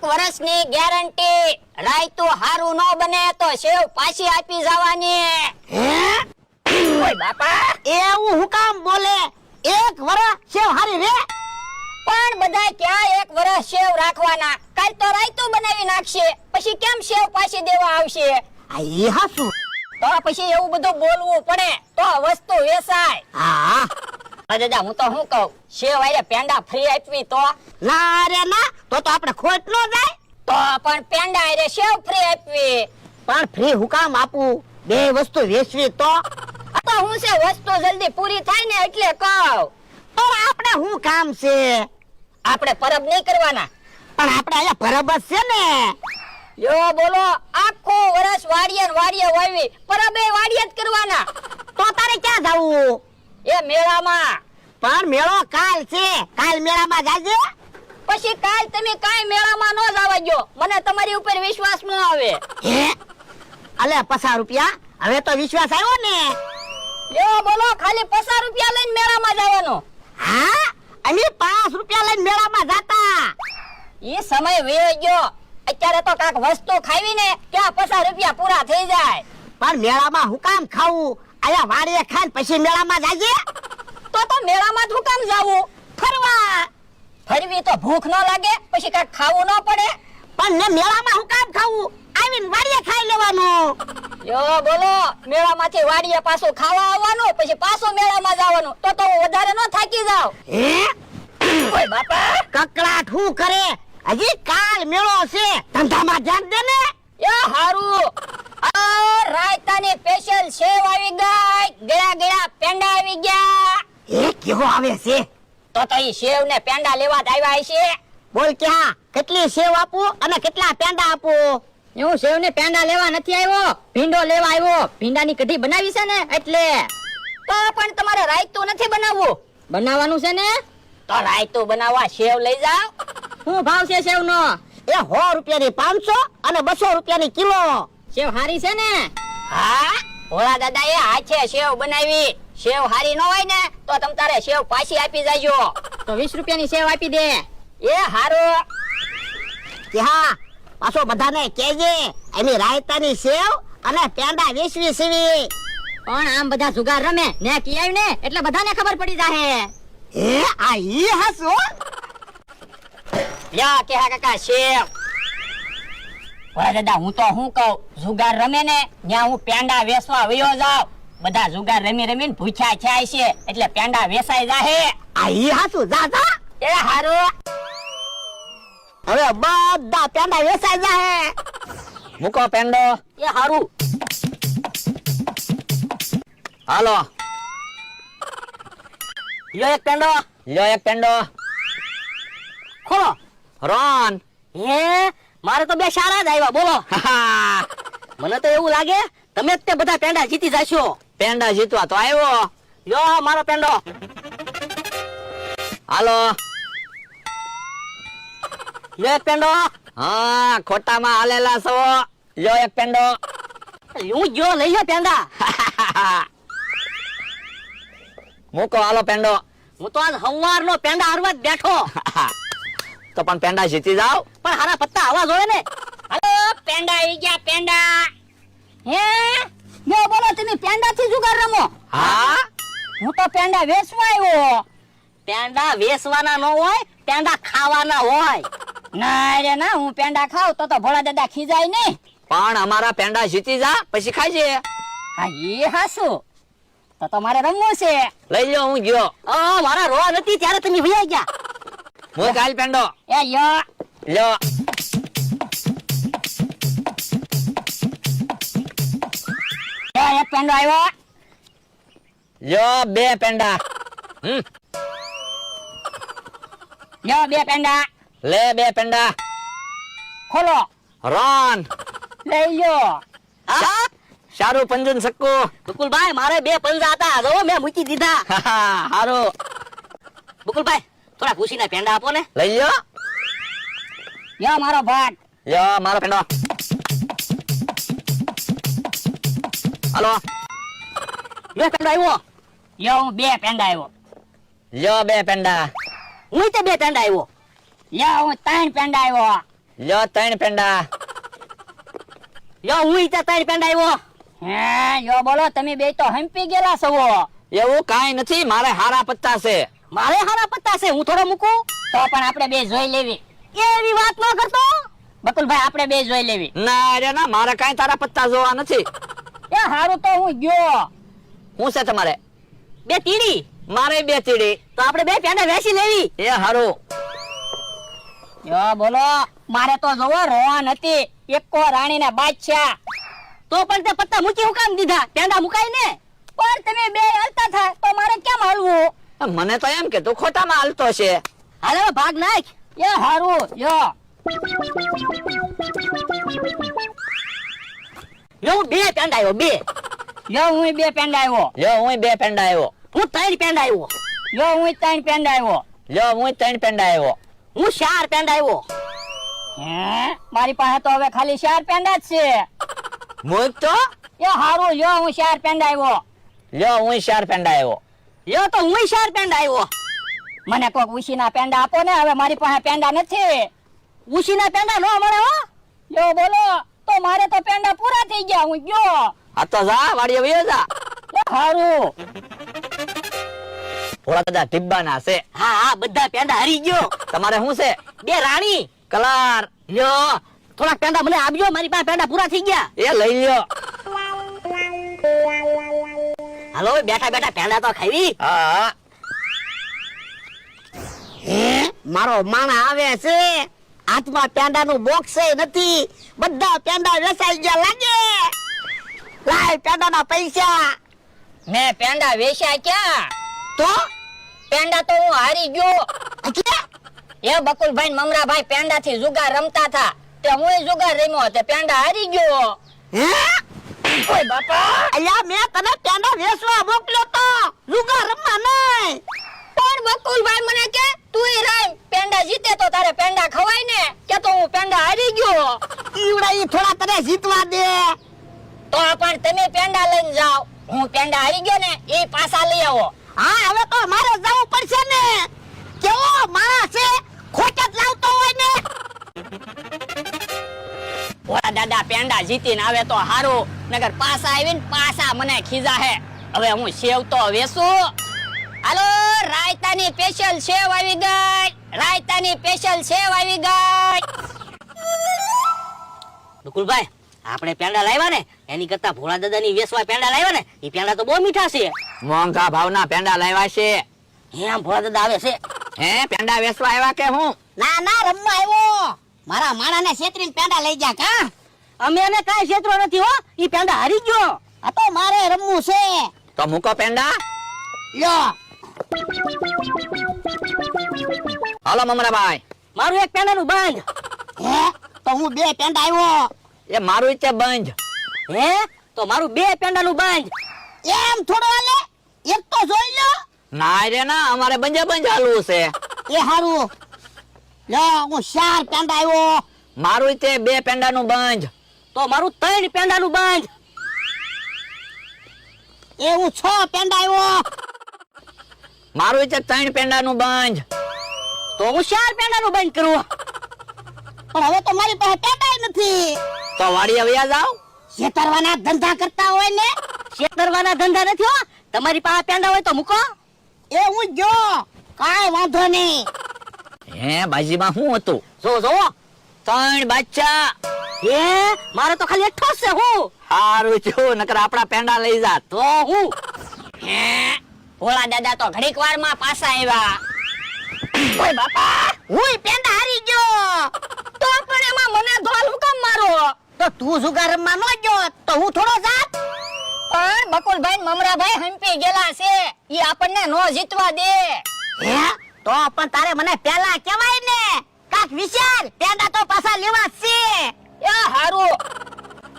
વર્ષની ગેરંટી. રાયતું હારું ન બને તો સેવ પાછી આપી જવાની. હે ઓય બાપા, એવું હું કામ બોલે? એક વરસ સેવ હારી રે. પણ બધા ક્યાં એક વર્ષ સેવ રાખવાના? કાલ તો રાયતું બનાવી નાખશે, પછી કેમ સેવ પાછી દેવા આવશે? આ ઈ હાસુ. તો પછી એવું બધું બોલવું પડે તો વસ્તુ વેચાય. હા દાદા હું તો શું કહું, સેવ આરે પેંડા ફ્રી આપવી તો? ના રે ના, તો આપણે ખોટ ન જાય. તો પણ પેંડા આરે સેવ ફ્રી આપવી. પણ ફ્રી હું કામ આપું? બે વસ્તુ વેચવી તો. આ તો હું છે વસ્તુ જલ્દી પૂરી થાય ને એટલે કહું. તો આપણે શું કામ છે? આપણે પરબ નહીં કરવાના. પણ આપણે અહીંયા પરબ જ છે ને. યો બોલો, આખું વર્ષ વાડીએ ને વાડીએ વાવી, પરબે વાડીએ જ કરવાના. તો તારે ક્યાં જવું? એ મેળામાં. પણ મેળો કાલ છે, કાલ મેળામાં જાજે. પછી કાલ તમે કાઈ મેળામાં ન જવા દો, મને તમારી ઉપર વિશ્વાસ ન આવે. હે અલે 50 રૂપિયા, હવે તો વિશ્વાસ આવ્યો ને. યો બોલો, ખાલી 50 રૂપિયા લઈને મેળામાં જવાનું. હા અમે 5 રૂપિયા લઈને મેળામાં જાતા. ઈ સમય વયો ગયો. અત્યારે તો કાક વસ્તુ ખાવી ને ત્યાં 50 રૂપિયા પૂરા થઈ જાય. પણ મેળામાં હું કામ ખાવું? આયા વાડીએ ખાઈને પછી મેળામાં જાજે. તો મેળામાં જ હું કામ જાવું? ફરવા. ફરવી તો ભૂખ ન લાગે? પછી કાક ખાવું ન પડે? પણ ને મેળામાં હું કામ ખાવું? આવીને વાડીએ ખાઈ લેવાનું. યો બોલો, મેળામાંથી વાડીએ પાછું ખાવા આવવાનું, પછી પાછું મેળામાં જવાનું. તો હું વધારે ન થાકી જાવ. હે ઓય બાપા, કકડાટ હું કરે? હજી કાલ મેળો છે, ધંધામાં ધ્યાન દે ને. યો હારું. આ રાયતાની સ્પેશિયલ સેવ આવી ગઈ, ગળા ગળા પેંડા આવી ગયા. એ કેવો આવે છે? તો ઈ સેવ ને પેંડા લેવા જ આવ્યા છે. બોલ ક્યાં કેટલી સેવ આપું અને કેટલા પેંડા આપું? હું સેવ ને પેંડા લેવા નથી આવ્યો, ભીંડો લેવા આવ્યો. ભીંડાની કઢી બનાવી છે ને એટલે. તો પણ તમારે રાયતું નથી બનાવવું? બનાવવાનું છે ને. તો રાયતું બનાવવા સેવ લઈ જાવ. શું ભાવ છે સેવ નો? એ 100 રૂપિયાની 500 અને 200 રૂપિયાની કિલો. સેવ હારી છે ને? હા, ભોળા દાદા એ હાથે સેવ બનાવી. સેવ હારી ન હોય ને તો તમ તારે સેવ પાછી આપી જાજો. તો 20 રૂપિયાની સેવ આપી દે. એ હારું. કે હા, પાછો બધાને કહેજે એની રાયતાની સેવ અને પેંડા વેચવી સીવી. પણ આમ બધા જુગાર રમે ને કિયાય ને એટલે બધાને ખબર પડી જાહે. એ આ ઈ હસો. યા કે હા કાકા સેવ. ભોળા દાદા હું તો શું કહું, જુગાર રમે ને ત્યાં હું પેંડા વેચવા વયો જાવ. બધા જુગાર રમી રમીને ભૂખ્યા થાય છે એટલે પેંડા વેચાઈ જાહે. આ ઈ હસો. જા જા. એ હારું. હવે બધા પેંડા વેચાઈ જાહે. મૂકો પેંડો. એ હારું. હાલો લ્યો એક પેંડો. લ્યો એક પેંડો. ખોલો. રોન. હે, મારે તો બે સારા જ આવ્યા. બોલો. મને તો એવું લાગે તમે જ તે બધા પેંડા જીતી જશો. પેંડા જીતવા તો આવ્યો. લ્યો મારો પેંડો. હાલો. લ્યો એક પેંડો. હા, ખોટામાં હાલેલા છો. લ્યો એક પેંડો. હું ગયો લઈ લો પેંડા. મૂકો હાલો પેંડો. હું તો આજ હવારનો પેંડા હરવા જ બેઠો. તો પણ પેંડા જીતી જાવ. પણ હારા પત્તા આવા જોઈએ ને. હાલો પેંડા આવી ગયા પેંડા. હે લ્યો બોલો, તમે પેંડા થી જુગાર રમો? હા, હું તો પેંડા વેચવા આવ્યો. પેંડા વેચવાના ન હોય, પેંડા ખાવાના હોય. ના રે ના, હું પેંડા ખાવ તો ભોળા દાદા ખીજાય નહીં. પણ અમારા પેંડા જીતી જા પછી ખાજે. હા એ હાસુ. તો મારે રમવું છે. લઈ લ્યો, હું ગયો. મારા રોવા નથી ત્યારે તમે ભૈયા ગયા. હું કાલ પેંડો. એ યો. લ્યો. એક પેંડો આવ્યો. લ્યો 2 પેંડા. લ્યો 2 પેંડા. લે 2 પેંડા. ખોલો. રોન. લઈ લ્યો. હા શારું પંજન સક્કુ. બકુલભાઈ, મારે 2 પંજા હતા, જો મેં મૂકી દીધા. હારું. બકુલભાઈ, થોડા ખુશીના પેંડા આપો ને. લઈ લ્યો. લ્યો મારો ભાગ. લ્યો મારો પેંડો. હાલો. લ્યો પેંડો આવ્યો. લ્યો હું 2 પેંડા આવ્યો. લ્યો 2 પેંડા. હું તે 2 પેંડા આવ્યો. લ્યો હું 3 પેંડા આવ્યો. લ્યો 3 પેંડા. યો હું ઈતા તારી પેંડા આવ્યો. હે યો બોલો તમે બે તો હંપી ગયેલા છો. એવું કાંઈ નથી, મારે હારા પત્તા છે. મારે હારા પત્તા છે, હું થોડો મૂકું. તો પણ આપણે બે જોઈ લેવી. એવી વાત ન કરતો બકુલભાઈ, આપણે બે જોઈ લેવી. ના રે ના, મારે કાંઈ તારા પત્તા જોવા નથી. એ હારું તો હું ગયો. શું છે તમારે? 2 તીડી. મારે 2 તીડી. તો આપણે બે પેંડા વેચી લેવી. એ હારું. યો બોલો મારે તો જોવો રોવાન હતી એકો રાણીના બાદશાહ. તો પણ તે પત્તા મૂકી હું કામ દીધા? પેંડા મુકાય ને. પણ તમે બે હલતા થા તો મારે કેમ હલવું? મને તો એમ કે તું ખોટામાં હાલતો છે. હાલે ભાગ નાખ. એ હારું યો યો 2 પેંડા આવ્યો. 2 યો હું 2 પેંડા આવ્યો. લ્યો હું 2 પેંડા આવ્યો. હું 3 પેંડા આવ્યો. યો હું 3 પેંડા આવ્યો. લ્યો હું 3 પેંડા આવ્યો. હું 4 પેંડા આવ્યો. હે મારી પાસે તો હવે ખાલી 4 પેંડા જ છે. મૂક તો. એ હારું યો હું 4 પેંડા આવ્યો. લ્યો હું 4 પેંડા આવ્યો. યો તો હું 4 પેંડા આવ્યો. મને કોક ઉશીના પેંડા આપો ને, હવે મારી પાસે પેંડા નથી. ઉશીના પેંડા નો મળે હો. યો બોલો તો મારે તો પેંડા પૂરા થઈ ગયા, હું ગયો. આ તો જા વાડીએ વયો જા. એ હારું. થોડા બધા ટીબ્બાના છે. હા હા બધા પેંડા હરી ગયો. તમારે શું છે? 2 રાણી કલર. લ્યો થોડાક પેંડા મને આપજો, મારી પાસે પેંડા પૂરા થઈ ગયા. એ લઈ લ્યો. હાલો બેઠા બેઠા પેંડા તો ખાવી. હા. મારો માણા આવે છે, હાથમાં પેંડાનું બોક્સ નથી, બધા પેંડા વેચાઈ ગયા લાગે. લાય પેંડાના પૈસા. મેં પેંડા વેચ્યા ક્યાં? તો પેંડા તો હું હારી ગયો. એટલે એ બકુલભાઈ ને મમરાભાઈ પેંડા થી જુગાર રમતા હતા, તે હું જુગાર રમ્યો, તે પેંડા હારી ગયો. હે ઓય બાપા, અલ્યા મેં તને પેંડા વેચવા મોકલ્યો તો, જુગાર રમવા નહીં. પણ બકુલભાઈ મને કે તુંય રમ, પેંડા જીતે તો તારે પેંડા ખવાય ને, કે તો હું પેંડા હારી ગયો. ઈવડા ઈ થોડા તને જીતવા દે. તો પણ તમે પેંડા લઈને જાઓ, હું પેંડા હારી ગયો ને એ પાછા લઈ આવો. હા હવે તો મારે જવું પડશે ને. કેવો માણસ છે, ખોટ જ લાવતો હોય ને. ઓલા દાદા પેંડા જીતીને આવે તો હારું, નગર પાછા આવીને પાછા મને ખીજા હે. હવે હું સેવ તો વેસું. હાલો રાયતાની સ્પેશિયલ સેવ આવી ગઈ. રાયતાની સ્પેશિયલ સેવ આવી ગઈ. બકુલભાઈ આપણે પેંડા લાવ્યા ને એની કરતા ભોળા દાદાની વેસવા પેંડા લાવ્યા ને, એ પેંડા તો બહુ મીઠા છે. મોંઘા ભાવના પેંડા લાવ્યા છે. એમ ભોળા દાદા આવે છે. હે પેંડા વેચવા આવ્યા કે હું? ના ના રમવા આવ્યો. મારા માણાને છેતરીને પેંડા લઈ જા કા. અમે એને કાંઈ ક્ષેત્રો નથી હો, ઈ પેંડા હારી ગયો. આ તો મારે રમવું છે. તો મૂકો પેંડા. લ્યો હાલો મમરાભાઈ. મારું એક પેંડાનું બંધ. હે તો હું 2 પેંડા આવ્યો. એ મારું ઈચે બંધ. હે તો મારું 2 પેંડાનું બંધ. એમ થોડો હાલે, એક તો જોઈ લો. ના રે ના, અમારે બંજે બંજ હાલવું છે. એ હારું. લ્યો હું 4 પેંડા આવ્યો. મારું ઈચે 2 પેંડાનું બંધ. તો મારું 3 પેંડાનું બંધ. એ હું 6 પેંડા આવ્યો. મારું ઈચે 3 પેંડાનું બંધ. તો હું 4 પેંડાનું બંધ કરું. પણ હવે તો મારી પાસે પેંડા નથી. તો વાડીએ વયા જાવ. છેતરવાના ધંધા કરતા હોય ને. છેતરવાના ધંધા નથી હો, તમારી પાસે પેંડા હોય તો મૂકો. એ હું ગયો, કાંઈ વાંધો નહીં. હે બાજીમાં શું હતું? જો જો 3 બાદશાહ. હે મારે તો ખાલી એકઠો જ છે. હું હારું છું, નકર આપણા પેંડા લઈ જાત. તો હું હે ભોળા દાદા તો ઘડીક વારમાં પાછા આવ્યા. ઓય બાપા, હુંય પેંડા હારી ગયો. તો પણ એમાં મને ધોલ હું કામ મારો? તો તું જુગાર રમવા ન ગયો તો હું થોડો જાત. પણ બકુલભાઈ ને મમરાભાઈ હંપી ગયેલા છે, ઈ આપણને નો જીતવા દે. હે તો પણ તારે મને પહેલા કહેવાય ને. કાક વિચાર, પેંડા તો પાછા લેવા જ છે. એ હારું.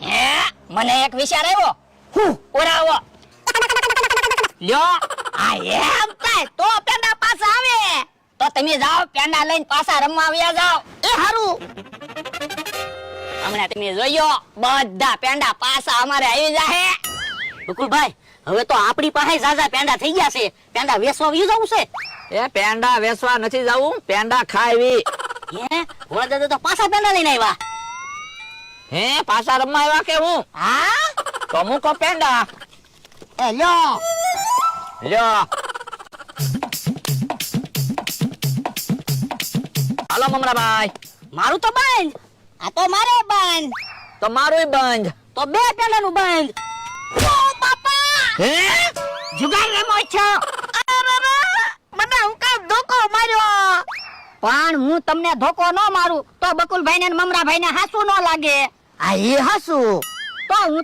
હે મને એક વિચાર આવ્યો. હું ઓરાવો લ્યો. આ એમ થાય તો પેંડા પાછા આવે. તો તમે જાઓ પેંડા લઈને પાછા રમવા આવ્યા જાઓ. એ હારું. હમણાં તમે જોયો બધા પેંડા પાછા અમારે આવી જાહે. બકુલભાઈ હવે તો આપણી પાસે ઝાઝા પેંડા થઈ ગયા છે, પેંડા વેચવા આવી જવું છે. એ પેંડા વેચવા નથી જાવું, પેંડા ખાવી. હે ભોળા દાદા તો પાછા પેંડા લઈને આવ્યા. હે પાછા રમવા આવ્યા કે હું હા તો મૂકો પેંડા એ લ્યો લ્યો હાલો મમરાભાઈ મારું તો બંધ. આ તો મારે બંધ. તો મારું બંધ તો બે પેંડાનું બંધ. ઓ બાપા હે જુગાર રમો છો? મને હું કામ ધોકો માર્યો. પણ હું તમને ધોકો ન મારું તો બકુલભાઈ ને મમરાભાઈ ને હાસુ ન લાગે. આ એ હસુ તો હું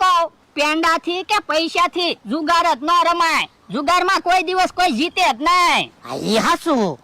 કહું પેંડા થી કે પૈસા થી જુગાર જ ન રમાય. જુગારમાં કોઈ દિવસ કોઈ જીતે જ નહીં. આ એ હસુ